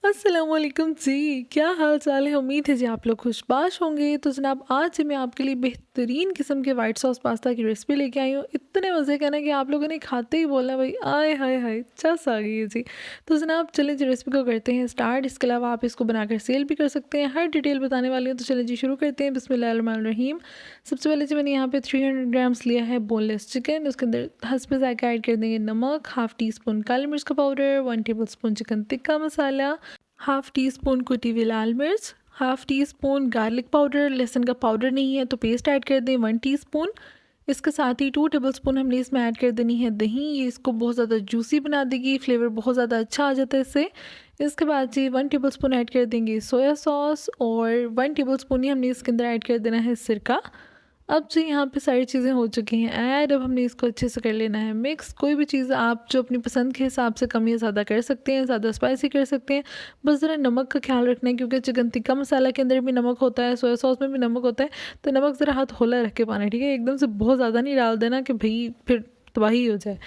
अस्सलामुअलैकुम जी, क्या हाल चाल है? उम्मीद है जी आप लोग खुशबाश होंगे। तो जनाब आज मैं आपके लिए बेहतरीन किस्म के वाइट सॉस पास्ता की रेसिपी लेके आई हूँ। इतने मज़े का ना कि आप लोगों ने खाते ही बोला भाई आय हाय हाय चस आ गई है जी। तो जनाब चलें जी रेसिपी को करते हैं स्टार्ट। इसके अलावा आप इसको बनाकर सेल भी कर सकते हैं, हर डिटेल बताने वाली हूँ। तो चलें जी शुरू करते हैं। बिस्मिल्लाहिर्रहमानिर्रहीम। सबसे पहले जी मैंने यहाँ पे 300 ग्राम्स लिया है बोनलेस चिकन। उसके अंदर हस्ब ज़ायक़ा ऐड कर देंगे नमक, हाफ़ टी स्पून काली मिर्च का powder, 1 tablespoon chicken tikka masala, half teaspoon कुटी हुई लाल मिर्च, half teaspoon garlic powder, लहसुन का पाउडर नहीं है तो पेस्ट ऐड कर दें 1 टीस्पून। इसके साथ ही 2 टेबल स्पून हमने इसमें ऐड कर देनी है दही। ये इसको बहुत ज़्यादा जूसी बना देगी, फ्लेवर बहुत ज़्यादा अच्छा आ जाता है इससे। इसके बाद जी 1 टेबल स्पून ऐड कर देंगे सोया सॉस और 1 टेबल स्पून ही हमने इसके अंदर ऐड कर देना है सिरका। अब जी यहाँ पे सारी चीज़ें हो चुकी हैं ऐड। अब हमने इसको अच्छे से कर लेना है मिक्स। कोई भी चीज़ आप जो अपनी पसंद के हिसाब से कम या ज़्यादा कर सकते हैं, ज़्यादा स्पाइसी कर सकते हैं। बस ज़रा नमक का ख्याल रखना है क्योंकि चिकन टिक्का मसाला के अंदर भी नमक होता है, सोया सॉस में भी नमक होता है। तो नमक ज़रा हाथ होला रख के पाना है, ठीक है? एकदम से बहुत ज़्यादा नहीं डाल देना कि भई फिर तबाही हो जाए।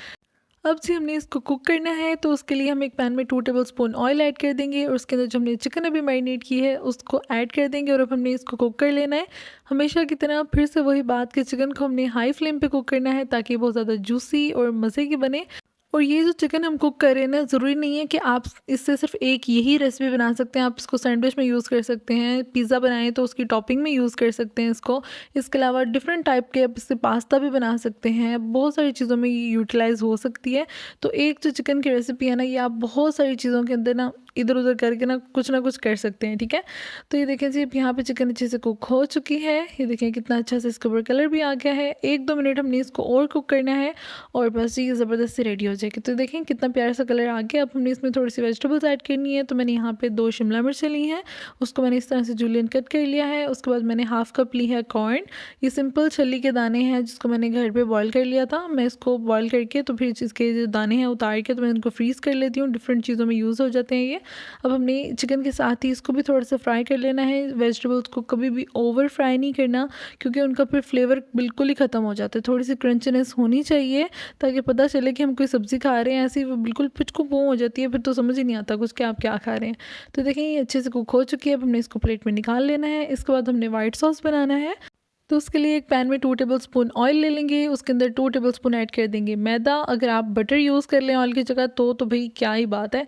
अब जी हमने इसको कुक करना है तो उसके लिए हम एक पैन में 2 टेबल स्पून ऑयल ऐड कर देंगे और उसके अंदर जो हमने चिकन अभी मैरिनेट की है उसको ऐड कर देंगे और अब हमने इसको कुक कर लेना है। हमेशा की तरह फिर से वही बात कि चिकन को हमने हाई फ्लेम पे कुक करना है ताकि बहुत ज़्यादा जूसी और मज़े की बने। और ये जो चिकन हम कुक कर रहे हैं ना, ज़रूरी नहीं है कि आप इससे सिर्फ एक यही रेसिपी बना सकते हैं। आप इसको सैंडविच में यूज़ कर सकते हैं, पिज़्ज़ा बनाएं तो उसकी टॉपिंग में यूज़ कर सकते हैं इसको। इसके अलावा डिफरेंट टाइप के आप इससे पास्ता भी बना सकते हैं, बहुत सारी चीज़ों में ये यूटिलाइज़ हो सकती है। तो एक जो चिकन की रेसिपी है ना, ये आप बहुत सारी चीज़ों के अंदर ना इधर उधर करके ना कुछ कर सकते हैं, ठीक है? तो ये देखें जी अब यहाँ पे चिकन अच्छे से कुक हो चुकी है। ये देखें कितना अच्छा से इसके ऊपर कलर भी आ गया है। 1-2 मिनट हमने इसको और कुक करना है और बस ये ज़बरदस्त से रेडी हो जाएगी। तो देखें कितना प्यारा सा कलर आ गया। अब हमने इसमें थोड़ी सी वेजिटेबल्स ऐड करनी है। तो मैंने यहाँ पे 2 शिमला मिर्चें ली हैं, उसको मैंने इस तरह से जूलियन कट कर लिया है। उसके बाद मैंने हाफ़ कप ली है कॉर्न। ये सिंपल छली के दाने हैं जिसको मैंने घर पे बॉईल कर लिया था। मैं इसको बॉईल करके तो फिर इसके जो दाने हैं उतार के तो मैं इनको फ्रीज़ कर लेती हूँ। डिफरेंट चीज़ों में यूज़ हो जाते हैं ये। अब हमने चिकन के साथ ही इसको भी थोड़ा सा फ्राई कर लेना है। वेजिटेबल्स को कभी भी ओवर फ्राई नहीं करना क्योंकि उनका फिर फ्लेवर बिल्कुल ही ख़त्म हो जाता है। थोड़ी सी क्रंचीनेस होनी चाहिए ताकि पता चले कि हम कोई सब्ज़ी खा रहे हैं। ऐसी वो बिल्कुल पिचकू वो हो जाती है, फिर तो समझ ही नहीं आता कुछ कि आप क्या खा रहे हैं। तो देखें ये अच्छे से कुक हो चुकी है। अब हमने इसको प्लेट में निकाल लेना है। इसके बाद हमने वाइट सॉस बनाना है। तो उसके लिए एक पैन में 2 टेबल स्पून ऑयल ले लेंगे। उसके अंदर 2 टेबल स्पून ऐड कर देंगे मैदा। अगर आप बटर यूज़ कर लें ऑयल की जगह तो भई क्या ही बात है।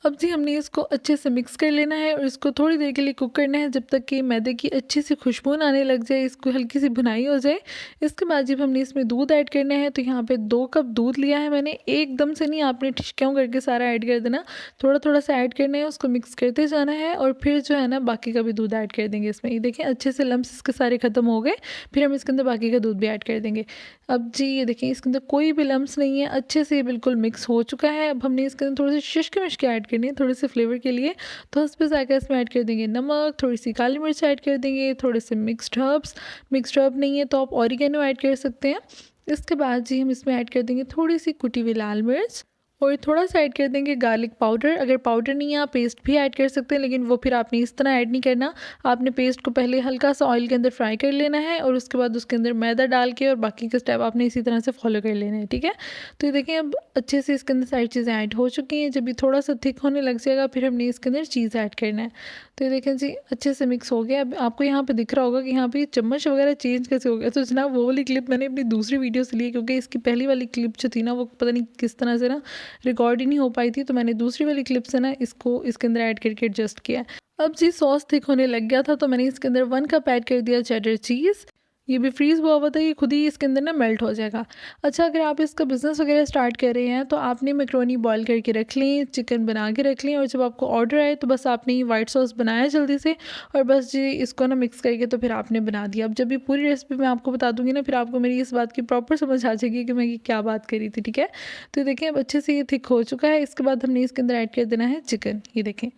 अब जी हमने इसको अच्छे से मिक्स कर लेना है और इसको थोड़ी देर के लिए कुक करना है जब तक कि मैदे की अच्छी सी खुशबू आने लग जाए, इसको हल्की सी भुनाई हो जाए। इसके बाद जब हमने इसमें दूध ऐड करना है तो यहाँ पे 2 कप दूध लिया है मैंने। एकदम से नहीं आपने ठिशक्याँ करके सारा ऐड कर देना, थोड़ा थोड़ा सा ऐड करना है, उसको मिक्स करते जाना है और फिर जो है ना बाकी का भी दूध ऐड कर देंगे इसमें। ये देखें अच्छे से लम्स इसके सारे ख़त्म हो गए। फिर हम इसके अंदर बाकी का दूध भी ऐड कर देंगे। अब जी ये देखें इसके अंदर कोई भी लम्स नहीं है, अच्छे से ये बिल्कुल मिक्स हो चुका है। अब हमने इसके अंदर थोड़ी सी शुष्क मिश्क ऐड करनी है थोड़े से फ्लेवर के लिए। तो उस पे जाकर इसमें ऐड कर देंगे नमक, थोड़ी सी काली मिर्च ऐड कर देंगे, थोड़े से मिक्स्ड हर्ब नहीं है तो आप ऑरिगेनो ऐड कर सकते हैं। इसके बाद जी हम इसमें ऐड कर देंगे थोड़ी सी कुटी हुई लाल मिर्च और थोड़ा सा ऐड कर देंगे गार्लिक पाउडर। अगर पाउडर नहीं है आप पेस्ट भी ऐड कर सकते हैं, लेकिन वो फिर आपने इस तरह ऐड नहीं करना। आपने पेस्ट को पहले हल्का सा ऑयल के अंदर फ्राई कर लेना है और उसके बाद उसके अंदर मैदा डाल के और बाकी के स्टेप आपने इसी तरह से फॉलो कर लेना है, ठीक है? तो ये देखें अब अच्छे से इसके अंदर सारी चीज़ें ऐड हो चुकी हैं। जब ये थोड़ा सा थिक होने लग जाएगा फिर हमने इसके अंदर चीज़ ऐड करना है। तो ये देखें जी अच्छे से मिक्स हो गया। अब आपको यहाँ पे दिख रहा होगा कि यहाँ पे चम्मच वगैरह चेंज कैसे हो गया। तो जनाब वो वाली क्लिप मैंने अपनी दूसरी वीडियो से ली है क्योंकि इसकी पहली वाली क्लिप जो थी ना वो पता नहीं किस तरह से ना रिकॉर्ड ही नहीं हो पाई थी। तो मैंने दूसरी वाली क्लिप से ना इसको इसके अंदर ऐड करके एडजस्ट किया। अब जी सॉस थिक होने लग गया था तो मैंने इसके अंदर 1 कप ऐड कर दिया चेडर चीज़। ये भी फ्रीज़ हुआ हुआ था, ये खुद ही इसके अंदर ना मेल्ट हो जाएगा। अच्छा अगर आप इसका बिज़नेस वगैरह स्टार्ट कर रहे हैं तो आपने मैक्रोनी बॉईल करके रख लें, चिकन बना के रख लें और जब आपको ऑर्डर आए तो बस आपने ये वाइट सॉस बनाया जल्दी से और बस जी इसको ना मिक्स करके तो फिर आपने बना दिया। अब जब ये पूरी रेसिपी मैं आपको बता दूँगी ना फिर आपको मेरी इस बात की प्रॉपर समझ आ जाएगी कि मैं ये क्या बात करी थी, ठीक है? तो देखिए अब अच्छे से ये थिक हो चुका है। इसके बाद हमने इसके अंदर ऐड कर देना है चिकन। ये देखें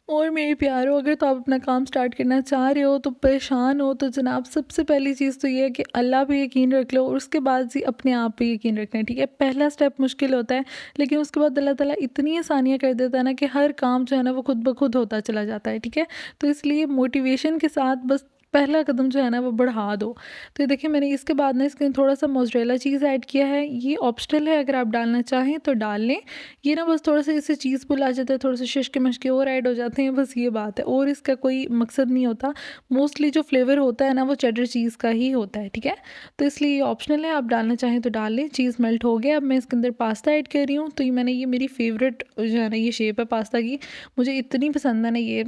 और मेरे प्यारों अगर तो आप अपना काम स्टार्ट करना चाह रहे हो तो परेशान हो तो जनाब सबसे पहली चीज़ तो ये है कि अल्लाह पे यकीन रख लो और उसके बाद ही अपने आप पे यकीन रखना है, ठीक है? पहला स्टेप मुश्किल होता है लेकिन उसके बाद अल्लाह ताला इतनी आसानियाँ कर देता है ना कि हर काम जो है ना वो खुद ब खुद होता चला जाता है, ठीक है? तो इसलिए मोटिवेशन के साथ बस पहला कदम जो है ना वो बढ़ा दो। तो ये देखिए मैंने इसके बाद ना इसके थोड़ा सा मोज़रेला चीज़ ऐड किया है, ये ऑप्शनल है, अगर आप डालना चाहें तो डाल लें। ये ना बस थोड़ा सा इससे चीज़ पुल आ जाता है, थोड़े से शिश के मशके और ऐड हो जाते हैं, बस ये बात है, और इसका कोई मकसद नहीं होता। मोस्टली जो फ्लेवर होता है ना वो चेडर चीज़ का ही होता है, ठीक है। तो इसलिए ये ऑप्शनल है, आप डालना चाहें तो डाल लें। चीज़ मेल्ट हो गया, अब मैं इसके अंदर पास्ता ऐड कर रही हूँ। तो ये मेरी फेवरेट जो है ना ये शेप है पास्ता की, मुझे इतनी पसंद है ना ये,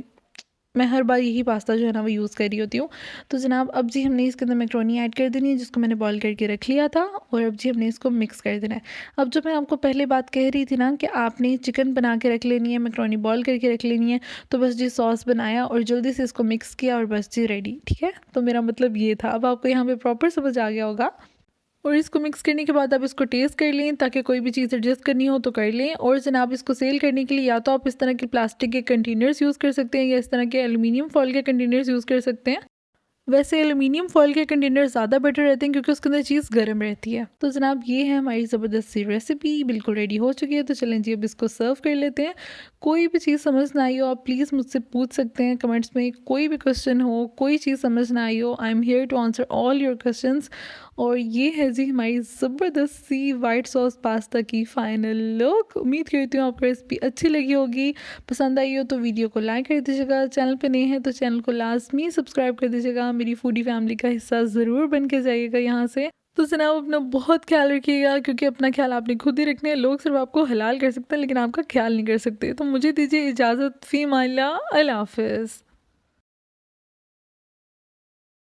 मैं हर बार यही पास्ता जो है ना वो यूज़ कर रही होती हूँ। तो जनाब अब जी हमने इसके अंदर मैक्रोनी ऐड कर देनी है, जिसको मैंने बॉईल करके रख लिया था, और अब जी हमने इसको मिक्स कर देना है। अब जो मैं आपको पहले बात कह रही थी ना कि आपने चिकन बना के रख लेनी है, मैक्रोनी बॉईल करके रख लेनी है, तो बस जी सॉस बनाया और जल्दी से इसको मिक्स किया और बस जी रेडी, ठीक है। तो मेरा मतलब ये था, अब आपको यहाँ पे प्रॉपर समझ आ गया होगा। और इसको मिक्स करने के बाद आप इसको टेस्ट कर लें, ताकि कोई भी चीज़ एडजस्ट करनी हो तो कर लें। और जनाब इसको सेल करने के लिए या तो आप इस तरह के प्लास्टिक के कंटेनर्स यूज़ कर सकते हैं, या इस तरह के एल्युमिनियम फॉइल के कंटेनर्स यूज़ कर सकते हैं। वैसे एल्युमिनियम फॉइल के कंटेनर ज़्यादा बेटर रहते हैं, क्योंकि उसके अंदर चीज़ गर्म रहती है। तो जनाब ये है हमारी ज़बरदस्त सी रेसिपी, बिल्कुल रेडी हो चुकी है। तो चलें जी अब इसको सर्व कर लेते हैं। कोई भी चीज़ समझ ना आई हो आप प्लीज़ मुझसे पूछ सकते हैं कमेंट्स में, कोई भी क्वेश्चन हो, कोई चीज़ समझ ना आई हो, I am here to answer all your questions. और ये है जी हमारी ज़बरदस्त सी वाइट सॉस पास्ता की फ़ाइनल लुक। उम्मीद करती हूँ आपको रेसिपी अच्छी लगी होगी। पसंद आई हो तो वीडियो को लाइक कर दीजिएगा, चैनल पे नए हैं तो चैनल को लाजमी सब्सक्राइब कर दीजिएगा, मेरी फूडी फैमिली का हिस्सा ज़रूर बन के जाइएगा यहाँ से। तो जनाब अपना बहुत ख्याल रखिएगा, क्योंकि अपना ख्याल आपने खुद ही रखना है। लोग सिर्फ आपको हलाल कर सकते हैं, लेकिन आपका ख्याल नहीं कर सकते। तो मुझे दीजिए इजाज़त, फ़ी अमान अल्लाह, अल्लाह हाफ़िज़।